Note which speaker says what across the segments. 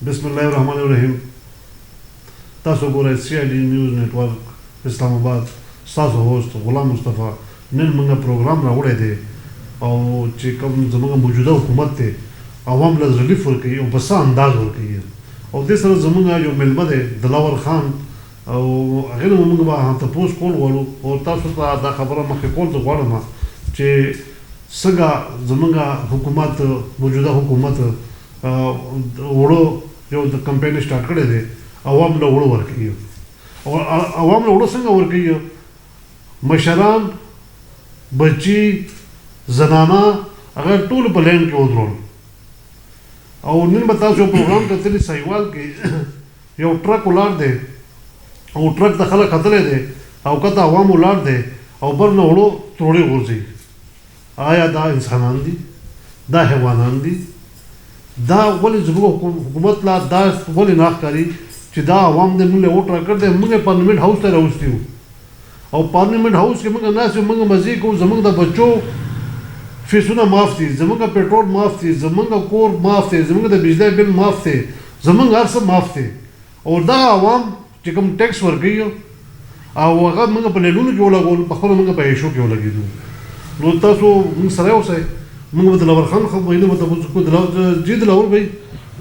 Speaker 1: बिस्मिल्लाहिर्रहमानिर्रहीम। تاسو ګورئ CID نیوز نیټورک اسلام آباد. تاسو هوست غلام مصطفی. نن موږ پروګرام راوړی دی او چې کوم زموږ موجوده حکومت دی عوام له ریلیف ورکوي او په څه انداز ورکوي او دې سره زموږ یو مېلمه دی دلاور خان او هغې نه موږ به تپوس کول غواړو او تاسو ته دا خبره مخکې کول زه غواړم چې څنګه زموږ حکومت موجوده حکومت وړو یو د کمپین سٹارټ کړی دی عوام له وړو ورکوي او عوام له وړو څنګه ورکوي مشران بچي زنانه هغه ټول په لین کې ودرول او نن به تاسو پروګرام کتلی سایوال کې یو ټرک ولاړ دی او ټرک ته خلک ختلی دی او کته عوام ولاړ دی او بر نه وړو تروړې غورځي. آیا دا انسانان دي؟ دا حیوانان دي؟ دا ولې زموږ حکومت لا دا ولې نه ښکاري چې دا عوام دې موږ له ووټ راکړ دی موږ پارلمنټ هاوس ته راوستي وو او پارلمنټ هاوس کې موږ ناست یو موږ مزې کوو زموږ د بچو فیسونه معاف دي زموږ پټرول معاف دي زموږ کور معاف دی زموږ د بجلی بل معاف دی زموږ هر څه معاف دی او دا عوام چې کوم ټیکس ورکوي او هغه موږ په لیلونو کې ولګول په خپله موږ په عیشو کې ولګېدو. نو تاسو موږ سره اوسئ موږ به دلاور خان ویلو به تاسو کو جی دلاور بھائی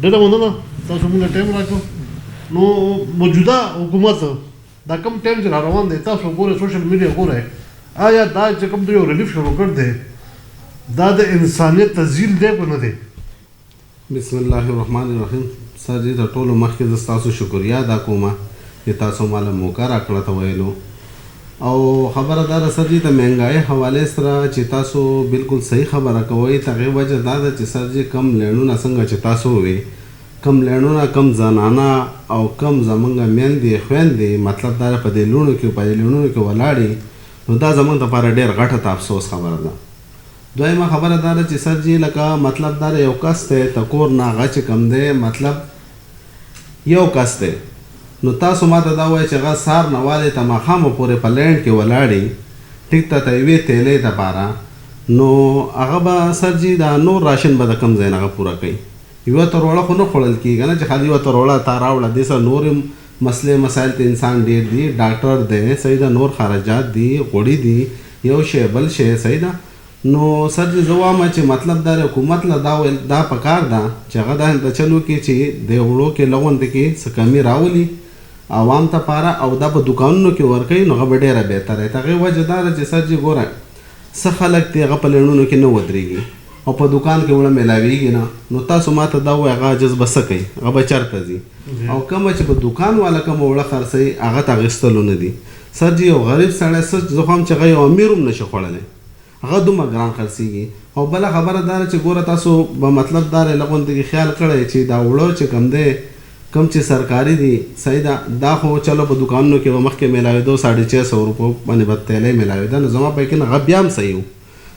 Speaker 1: ډېره مننه تاسو موږ ټایم راکړو. نو موجوده حکومت دا کم ټایم چې را روان دی تاسو ګورئ سوشل میډیا ګورئ آیا دا چې کوم دوی ریلیف شروع کړ دی دا د انسانیت تزیل دی که نه دی؟
Speaker 2: بسم الله الرحمن الرحیم. سر جی د ټولو مخکې زه ستاسو شکریا ادا کوم چې تاسو ماله موقع راکړه ته ویلو او خبره دا ده سر جی د مهنګایۍ حوالې سره چې تاسو بالکل صحیح خبره کوئ د هغې وجه دا ده چې سر جی کم لینونه څنګه چې تاسو ووې کم لینونه کم زنانه او کم زمونږ میندې خویندې مطلب دا په دې لوڼو کې په دې لوڼو کې ولاړې نو دا زمونږ دپاره ډېر غټه ته افسوس خبره ده. دویمه خبره دا ده چې سر جی لکه مطلب دا یو کس دی د کور نه هغه چې کم دی مطلب یو کس دی نو تاسو ما ته دا وایئ چې هغه سهار نه والې ته ماښامو پورې په لینډ کې ولاړې ټیک ته د یوې تیلې دپاره نو هغه به سر جي دا نور راشن به د کم ځای نه هغه پوره کوي. یوه تروړه خو نه خوړل کېږي نه چې خالي یوه تروړه تا راوړه دې سره نور مسلې مسایل ته انسان ډېر دي ډاکټر دی صحیح ده نور خراجات دي غوړي دي یو شی بل شی صحیح ده. نو سر جي زه وایم چې مطلب دا حکومت له دا پکار ده چې هغه دا چلو کې چې د وړو کې لغونده کې څه کمي راولي عوام ته پاره او دا په دوکانونو کې ورکوي نو هغه به ډېره بهتره وي. د هغې وجه دا ده چې سر جي ګوره څه خلک دی هغه په لینونو کې نه ودرېږي او په دوکان کې وړه میلاویږي نه نو تاسو ما ته دا ووایئ هغه عجز به څه کوي هغه به چېرته ځي او کومه چې په دوکان والا کومه وړه خرڅوي هغه ته اخیستلو نه دي. سر جي یو غریب سړی څه زه خو هم چې هغه یو امیر هم نشي خوړلی هغه دومره ګران خرڅېږي. او بله خبره دا ده چې ګوره تاسو به مطلب دا لغونده کې خیال کړی چې دا وړه چې کم دی کم چې سرکاري دي صحیح ده دا خو چلو په دوکانونو کې به مخکې میلاوېدو 650 روپو باندې به تیلی میلاوېده نو زما په یقین هغه بیا هم صحیح و.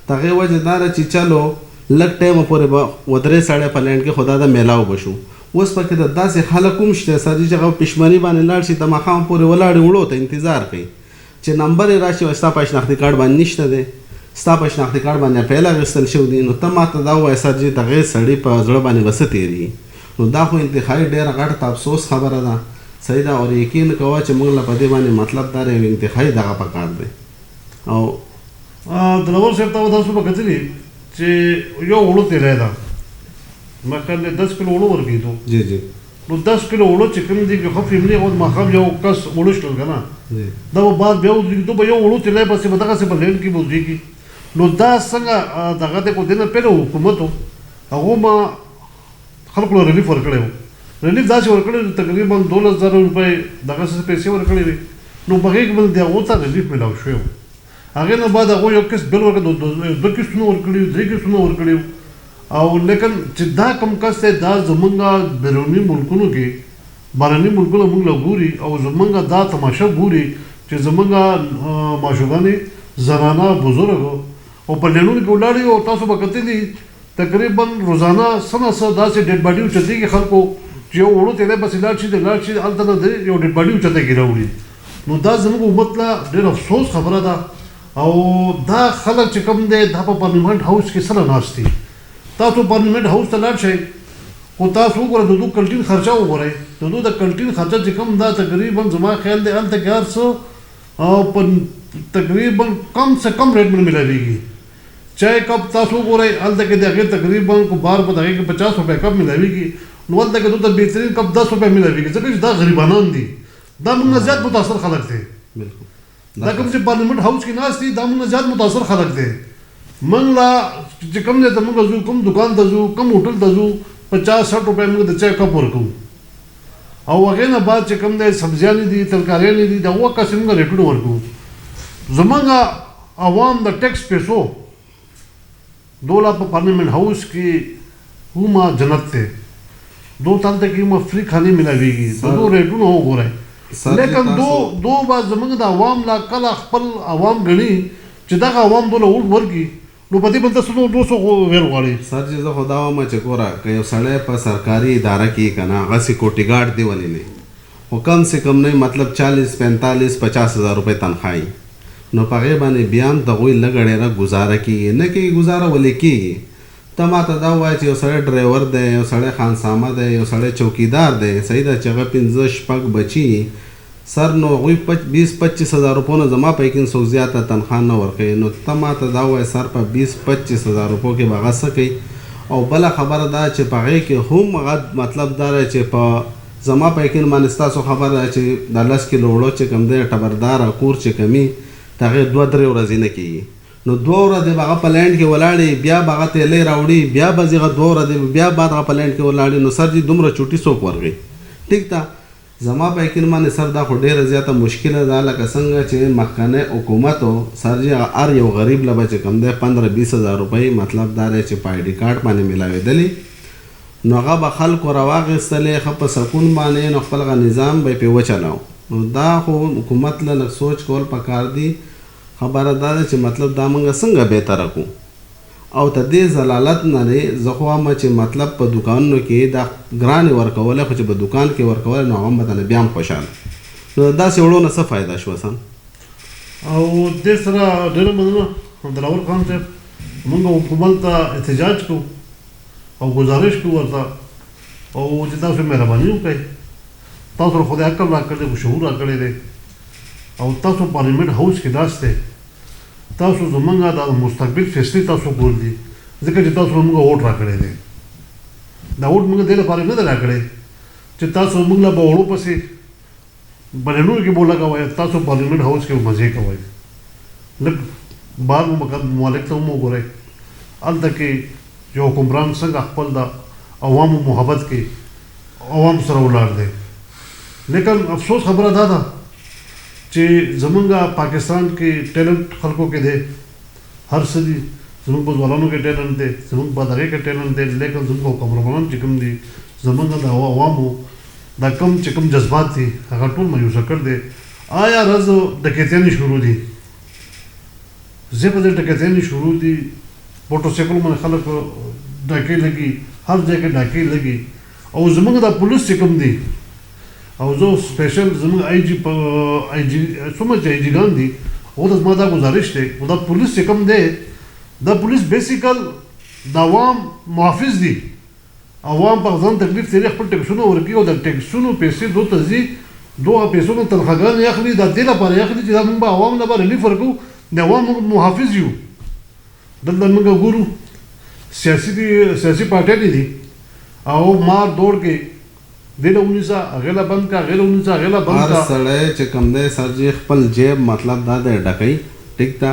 Speaker 2: د هغې وجه دا ده چې چلو لږ ټایمه پورې به ودرې سړی په لینډ کې خو دا د میلاو به شو. اوس پکې د داسې خلک هم شته سر جي چې هغه پشمني باندې لاړ شي د ماښام پورې ولاړې وړو ته انتظار کوي چې نمبر یې راشي او ستا په شناختي کارډ باندې نشته دی ستا په شناختي کارډ باندې پیل اخیستل شوي دي نو ته ما ته دا ووایه سر جي د هغې سړي په زړه باندې به څه تېرېږي نو دا خو انتهایي ډېره غټه افسوس خبره ده صحیح ده او یقین کوه چې موږ له په دې باندې مطلب دا یو انتهایي دغه پکار دی. او
Speaker 1: دلاور صاحب ته تاسو به کتلي چې یو وړو تیلی ده مخکې 10 کیلو وړو ورکېدو
Speaker 2: جی جی
Speaker 1: نو 10 کیلو وړو چې کوم دي ښه فیملي او ماښام یو کس وړو شلل که نه دا به بعد بیا ودرېږي به یو وړو تیلی پسې به دغسې په لینډ کې به ودرېږي نو دا څنګه دغه دی خو دې نه پهله حکومت و هغو ما خلکو له ریلیف ورکړی و ریلیف داسې ورکړی تقریبا 12,000 روپۍ دغسې پیسې ورکړې وې نو په هغې کې به د هغو ته ریلیف میلاو شوی و. هغې نه بعد هغو یو قسط بل ورکړی 2 قسطونه ورکړي 3 قسطونه ورکړي او لیکن چې دا کم کس دی دا زمونږ بیروني ملکونو کې بهرني ملکونه موږ له ګوري او زمونږ دا تماشه ګوري چې زمونږ ماشوګانې زنانه بزرګ او په لینونو کې ولاړې او تاسو به کتلي تقریبا روزانه څه نه څه داسې ډیډ باډي اوچتېږي خلکو چې یو وړو تیلی پسې لاړ شي هلته نه دی یو ډیډ باډي اوچته کښې راوړي نو دا زموږ حکومت له ډېر افسوس خبره ده او دا خلک چې کوم دی دا په پارلمنټ هاوس کې سره ناست دي تاسو پارلمنټ هاوس ته لاړ شئ خو تاسو وګورئ د دوی کلټین خرچه وګورئ د دوی د کلټین خرچه چې کوم دا تقریبا زما خیال دی هلته کې هر څه په تقریبا کم سے کم ریټ باندې ملاویږي چای کپ تاسو وګورئ هلته کې د هغې تقریبا کو بار په دغې کې 50 روپۍ کپ ملاویږي نو هلته کې دوی ته بهترین کپ 10 روپۍ ملاویږي ځکه چې دا غریبانان دي دا موږ نه زیات متاثر خلک دي دا کوم چې پارلیمنت هاوس کې ناست دي دا موږ نه زیات متاثر خلک دي موږ لا چې کوم ځای ته موږ ځو کوم دکان ته ځو کوم هوټل ته ځو 50-60 روپۍ موږ د چای کپ ورکوو او هغې نه بعد چې کوم دی سبزیانې دي ترکاریانې دي د هغه کسې موږ ریټونه ورکوو زموږ عوام د ټیکس پیسو دوله په پارلیمنت هاوس کې هومه جنت دی دو تل ته کې ما فری خانې ملاویږي د دو ریټونه وګورئ لیکن دو به زموږ د عوام لا کله خپل عوام ګڼي چې دغه عوام دوله ووټ ورکړي نو په دې باندې تاسو نور 200 ویل غواړئ
Speaker 2: سر چې زه خو دا وایم چې ګوره که یو سړی په سرکاري اداره کې که نه هغسې کوټي ګارډ دی ولې نه خو کم سے کم نه مطلب 40-45-50 هزار روپۍ تنخواهي نو په هغې باندې بیا هم د هغوی لږه ډېره ګزاره کېږي نه کېږي ګزاره ولې کېږي ته ما ته دا ووایه چې یو سړی ډرایور دی یو سړی خانسامه دی یو سړی چوکیدار دی صحیح ده چې هغه 5-6 بچي سر نو هغوی 20-25 هزار روپو نه زما په یقین څوک زیاته تنخوا نه ورکوي نو ته ما ته دا ووایه سر په 20-25 هزار روپو کې به هغه څه کوي او بله خبره دا چې په هغې کې هم هغه مطلب دا دی چې په زما په یقین باندې ستاسو خبره ده چې د 10 کیلو وړو چې کوم دی ټبرداره کور چې کمي د هغې 2-3 ورځې نه کېږي نو 2 ورځې به هغه په لینډ کې ولاړې بیا به هغه تیلی راوړي بیا به هغه 2 ورځې بیا بعد هغه په لینډ کې ولاړې نو سر جي دومره چوټي څوک ورغی ټیک ده زما په یقین باندې سر دا خو ډېره زیاته مشکله ده لکه څنګه چې مخکنی حکومت سر جي هر یو غریب له به چې کوم دی 15-20 هزار روپۍ مطلب دا دی چې په آی ډي کارډ باندې میلاوېدلې نو هغه به خلکو راواخیستلې ښه په سکون باندې نو خپل هغه نظام به یې پرې وچلاو نو دا خو حکومت له لږ سوچ کول پکار دي خبره دا ده چې مطلب دا موږ څنګه بهتره کړو او تر دې ضلالت نه دی زه خو وایم چې مطلب په دوکانونو کې دا ګرانې ورکولی خو چې په دوکان کې ورکولی نو هغه هم به تنه بیا هم خوشحاله نو داسې وړو نه څه فایده شوه سم
Speaker 1: او دې سره ډېره مننه دلاور خان صاحب موږ حکومت ته احتجاج کوو او ګزارش کوو ورته او چې تاسو مهرباني وکړئ تاسو له خدای عقل راکړی دی شعور راکړی دی او تاسو پارلیمنت هاوس کې ناست دی تاسو زمونږ د مستقبل فیصلې تاسو کول دي ځکه چې تاسو موږ ووټ راکړی دی دا ووټ موږ دې لپاره نه دی راکړی چې تاسو موږ له به وړو پسې بلنو کې به ولګوئ تاسو پارلیمنت هاوس کې مزې کوئ لږ بار مالک ته هم وګورئ هلته کې یو حکمران څنګه خپل د عوامو محبت کې عوام سره ولاړ دی لیکن افسوس خبره دا ده چې زمونږ پاکستان کې ټیلنټ خلکو کې دی هر څه دي زمونږ په ځوانانو کې ټیلنټ دی زمونږ په دغې کې ټیلنټ دی لیکن زمونږ حکمرانان چې کوم دي زمونږ د عوامو دا کوم چې کوم جذبات دي هغه ټول مایوسه کړ دی آیا رز ډکیتیانې شروع دي ځای په ځای ډکیتیانې شروع دي موټرسایکلو باندې خلک ډاکې لګي هر ځای کې ډاکې لګي او زمونږ دا پولیس چې کوم دي او زه سپیشل زموږ آی جي څومره چې آی جیګان دي هغو ته زما دا گزارش دی خو دا پولیس چې کوم دی دا پولیس بیسیکل د عوام محافظ دي عوام په ځان تکلیف تیری خپل ټیکسونه ورکوي او د ټیکسونو پیسې دو ته ځي دو هغه پیسو نه تنخواګانې اخلي دا دې لپاره اخلي چې دا موږ به عوام نه به ریلیف ورکوو د عوام موږ محافظ یو دلته موږ ګورو سیاسي پارټیانې دي او مار دوړ کې دله ونیسه هغې له بند کا هغې له ونیسه هغې له بند کا
Speaker 2: هر سړی چې کوم دی سر جي خپل جیب مطلب دا دی ډکوي ټیک ده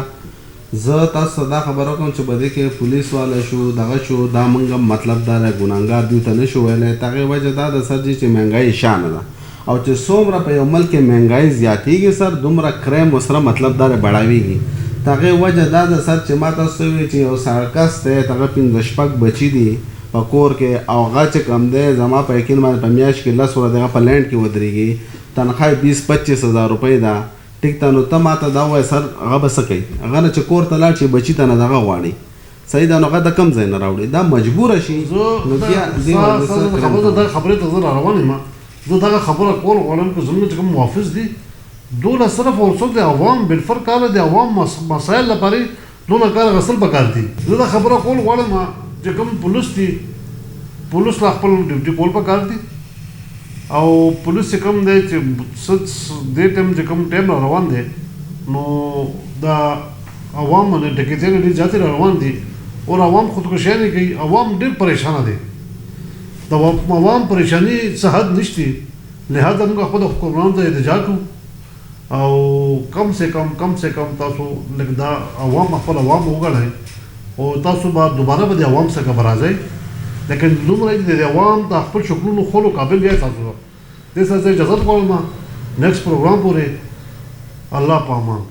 Speaker 2: زه تاسو ته دا خبره کوم چې په دې کې پولیس والا شو دغه شو دا موږ مطلب دا دی ګناهګار دوی ته نه شو ویلی د هغې وجه دا ده سر جي چې مهنګایي شانه ده او چې څومره په یو ملک کې مهنګایي زیاتېږي سر دومره کریم ورسره مطلب دا دی بړاوېږي د هغې وجه دا ده سر چې ما تاسو ته ووایي چې یو سړی کس دی هغه 5-6 بچي دي په کور کې او هغه چې کوم دی زما په یقین باندې په میاشت کې 10 ورځې هغه په لینډ کې ودرېږي تنخواه 20-25 هزار روپۍ ده ټیک ده نو ته ما ته دا ووایه سر هغه به څه کوي هغه نه چې کور ته لاړ شي بچي ته نه دغه غواړي صحیح ده نو هغه د کوم ځای نه راوړي دا مجبوره شي نو بیا
Speaker 1: دا خبرې ته زه را روان یم زه دغه خبره کول غواړم که زموږ چې کوم محافظ دي دونه صرف او څوک د عوام بالفرق کار د عوام مسایل لپاره دونه کار غسل پکار دي زه دا خبره کول غواړم چې کوم پولیس دي پولیس لا خپل ډیوټي کول پکار دي او پولیس چې کوم دی چې دې ټایم چې کوم ټایم روان دی نو دا عوام باندې ډکیتونه ډېر زیاتې روان دي او عوام خودکشي نه کوي عوام ډېر پریشانه دي د عوام پریشانی څه حد نشته لہذا موږ خپل حکومت ته احتجاج کوو او کم سے کم تاسو لکه دا عوام خپل عوام وګڼئ او تاسو به دوباره به د عوام څخه به راځئ لیکن دومره چې د عوام د خپل شکلونو خولو قابل یې تاسو دې سره اجازه غواړم نیکسټ پروګرام پورې الله په امان